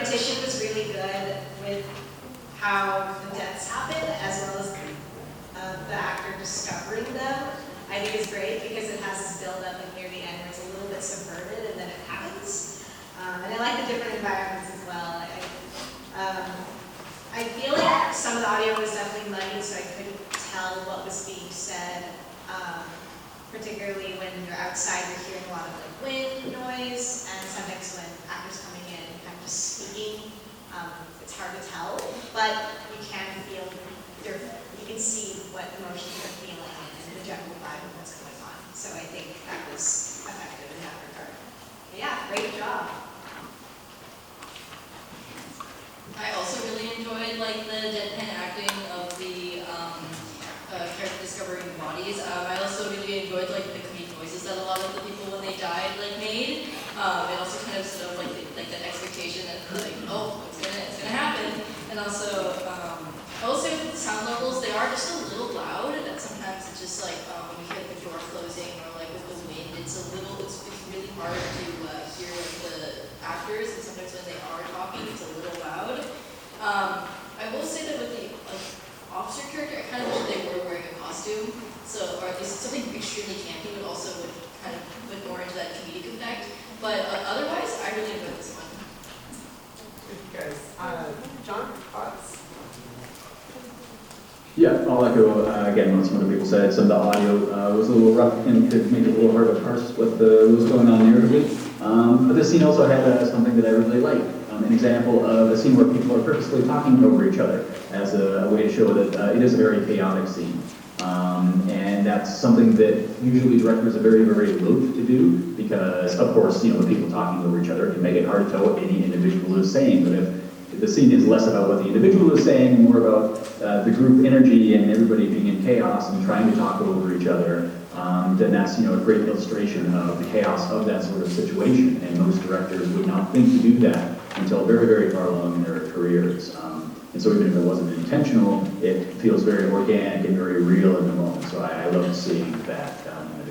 repetition was really good with how the deaths happen, as well as the actor discovering them. I think it's great because it has this build up and near the end where it's a little bit subverted and then it happens. And I like the different environments as well. I feel like some of the audio was definitely muddy, so I couldn't tell what was being said. Particularly when you're outside, you're hearing a lot of like wind noise, and sometimes when actors coming in and kind of just speaking, it's hard to tell, but you can feel, you can see what emotions they're feeling and the general vibe of what's going on. So I think that was effective in that regard. But yeah, great job. I also really enjoyed like the deadpan acting of the character discovering bodies. I also really enjoyed like the comedic noises that a lot of the people when they died like made. It also kind of sort of like that expectation that like, oh, it's gonna happen. And also with the sound levels, they are just a little loud, and that sometimes it's just like when you hear the door closing or like with the wind, it's really hard to hear like the actors, and sometimes when they are talking, it's a little loud. I will say that with the officer character, I kind of wish they were wearing a costume, so or at least something extremely campy, but also would kind of put more into that comedic effect. But otherwise, I really enjoyed this one. Thank you guys. John, thoughts? Yeah, I'll echo again what some other people said. Some of the audio was a little rough and could make it a little hard to parse what was going on narratively. But this scene also had something that I really liked. An example of a scene where people are purposely talking over each other as a way to show that it is a very chaotic scene. And that's something that usually directors are very, very loath to do because, of course, the people talking over each other can make it hard to tell what any individual is saying. But if the scene is less about what the individual is saying, more about the group energy and everybody being in chaos and trying to talk over each other, then that's a great illustration of the chaos of that sort of situation. And most directors would not think to do that until very, very far along in their careers. And so even if it wasn't intentional, it feels very organic and very real in the moment. So I love seeing that in the